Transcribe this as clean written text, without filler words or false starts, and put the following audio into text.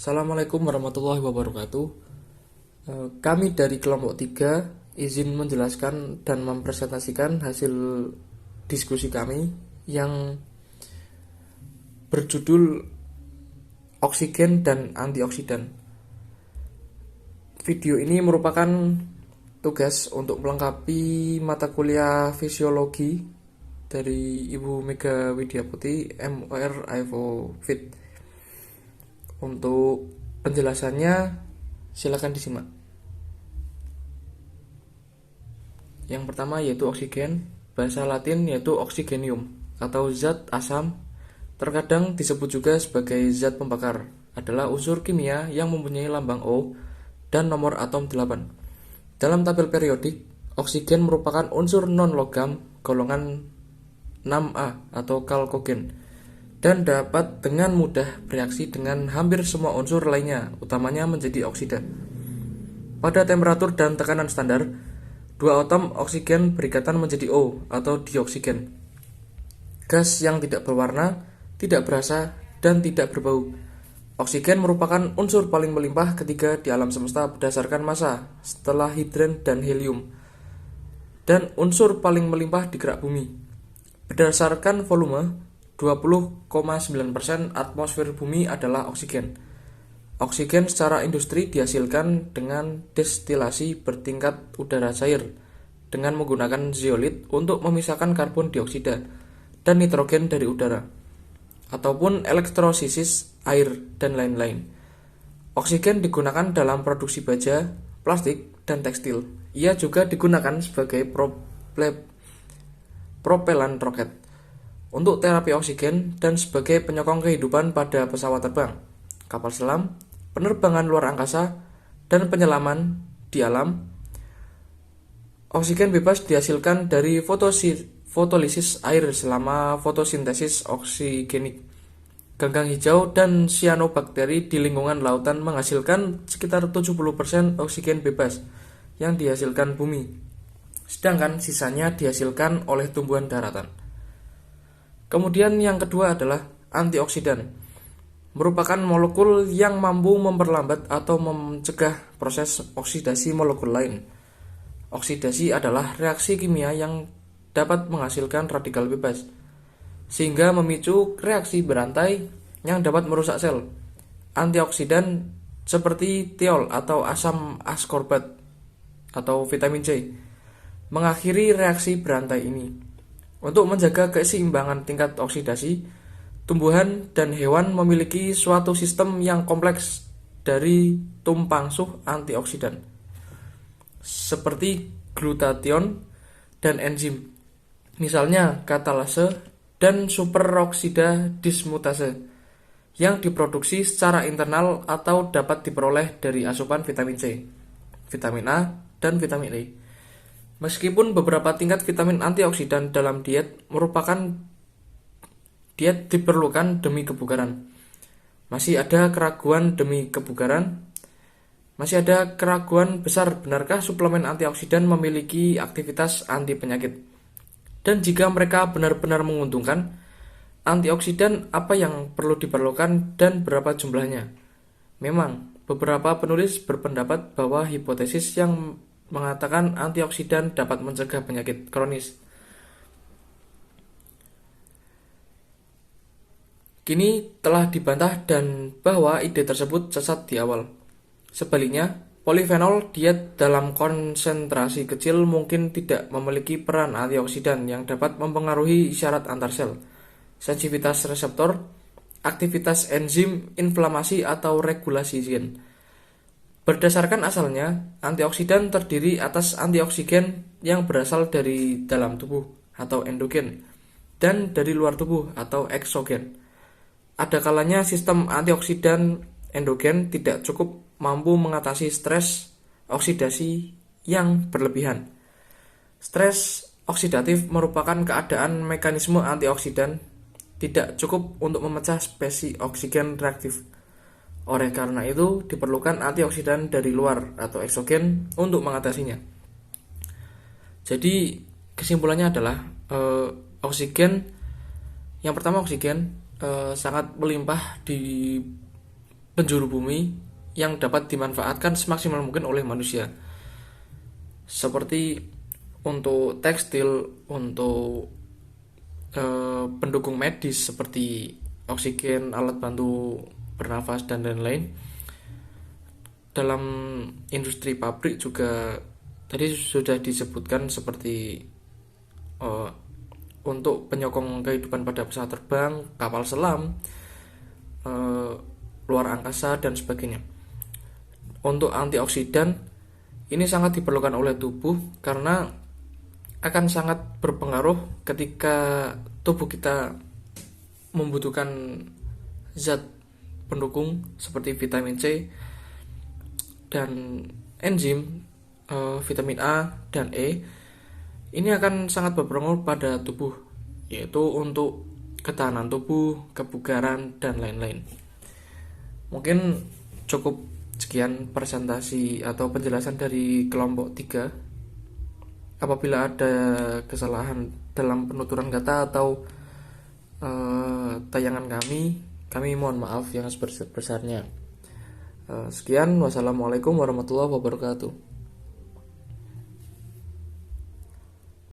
Assalamualaikum warahmatullahi wabarakatuh. Kami dari kelompok 3 izin menjelaskan dan mempresentasikan hasil diskusi kami yang berjudul oksigen dan antioksidan. Video ini merupakan tugas untuk melengkapi mata kuliah fisiologi dari Ibu Mega Widyaputi MOR IFO Fit. Untuk penjelasannya silakan disimak. Yang pertama yaitu oksigen, bahasa Latin yaitu oxygenium atau zat asam, terkadang disebut juga sebagai zat pembakar, adalah unsur kimia yang mempunyai lambang O dan nomor atom 8. Dalam tabel periodik, oksigen merupakan unsur non-logam golongan 6A atau kalkogen dan dapat dengan mudah bereaksi dengan hampir semua unsur lainnya, utamanya menjadi oksida. Pada temperatur dan tekanan standar, dua atom oksigen berikatan menjadi O atau dioksigen. Gas yang tidak berwarna, tidak berasa, dan tidak berbau. Oksigen merupakan unsur paling melimpah ketiga di alam semesta berdasarkan massa, setelah hidrogen dan helium, dan unsur paling melimpah di gerak bumi. Berdasarkan volume, 20,9% atmosfer bumi adalah oksigen. Oksigen secara industri dihasilkan dengan destilasi bertingkat udara cair dengan menggunakan zeolit untuk memisahkan karbon dioksida dan nitrogen dari udara, ataupun elektrolisis air dan lain-lain. Oksigen digunakan dalam produksi baja, plastik, dan tekstil. Ia juga digunakan sebagai propelan roket, untuk terapi oksigen, dan sebagai penyokong kehidupan pada pesawat terbang, kapal selam, penerbangan luar angkasa, dan penyelaman di alam. Oksigen bebas dihasilkan dari fotolisis air selama fotosintesis oksigenik. Ganggang hijau dan sianobakteri di lingkungan lautan menghasilkan sekitar 70% oksigen bebas yang dihasilkan bumi, sedangkan sisanya dihasilkan oleh tumbuhan daratan. Kemudian yang kedua adalah antioksidan, merupakan molekul yang mampu memperlambat atau mencegah proses oksidasi molekul lain. Oksidasi adalah reaksi kimia yang dapat menghasilkan radikal bebas, sehingga memicu reaksi berantai yang dapat merusak sel. Antioksidan seperti tiol atau asam askorbat atau vitamin C mengakhiri reaksi berantai ini. Untuk menjaga keseimbangan tingkat oksidasi, tumbuhan dan hewan memiliki suatu sistem yang kompleks dari tumpang suh antioksidan, seperti glutathione dan enzim, misalnya katalase dan superoksida dismutase, yang diproduksi secara internal atau dapat diperoleh dari asupan vitamin C, vitamin A, dan vitamin E. Meskipun beberapa tingkat vitamin antioksidan dalam diet diperlukan demi kebugaran, masih ada keraguan besar benarkah suplemen antioksidan memiliki aktivitas anti penyakit? Dan jika mereka benar-benar menguntungkan, antioksidan apa yang perlu diperlukan dan berapa jumlahnya? Memang, beberapa penulis berpendapat bahwa hipotesis yang mengatakan antioksidan dapat mencegah penyakit kronis kini telah dibantah dan bahwa ide tersebut sesat di awal. Sebaliknya, polifenol diet dalam konsentrasi kecil mungkin tidak memiliki peran antioksidan yang dapat mempengaruhi isyarat antar sel, sensitivitas reseptor, aktivitas enzim, inflamasi, atau regulasi gen. Berdasarkan asalnya, antioksidan terdiri atas antioksigen yang berasal dari dalam tubuh atau endogen dan dari luar tubuh atau eksogen. Ada kalanya sistem antioksidan endogen tidak cukup mampu mengatasi stres oksidasi yang berlebihan. Stres oksidatif merupakan keadaan mekanisme antioksidan tidak cukup untuk memecah spesies oksigen reaktif. Oleh karena itu, diperlukan antioksidan dari luar atau eksogen untuk mengatasinya. Jadi, kesimpulannya adalah oksigen, yang pertama oksigen sangat melimpah penjuru bumi yang dapat dimanfaatkan semaksimal mungkin oleh manusia. Seperti untuk tekstil, untuk pendukung medis seperti oksigen, alat bantu bernafas dan lain-lain. Dalam industri pabrik juga tadi sudah disebutkan seperti untuk penyokong kehidupan pada pesawat terbang, kapal selam, luar angkasa dan sebagainya. Untuk antioksidan ini sangat diperlukan oleh tubuh karena akan sangat berpengaruh ketika tubuh kita membutuhkan zat pendukung seperti vitamin C dan enzim vitamin A dan E. Ini akan sangat berpengaruh pada tubuh, yaitu untuk ketahanan tubuh, kebugaran dan lain-lain. Mungkin cukup sekian presentasi atau penjelasan dari kelompok 3. Apabila ada kesalahan dalam penuturan kata atau tayangan kami mohon maaf yang sebesar-besarnya. Sekian, wassalamualaikum warahmatullahi wabarakatuh.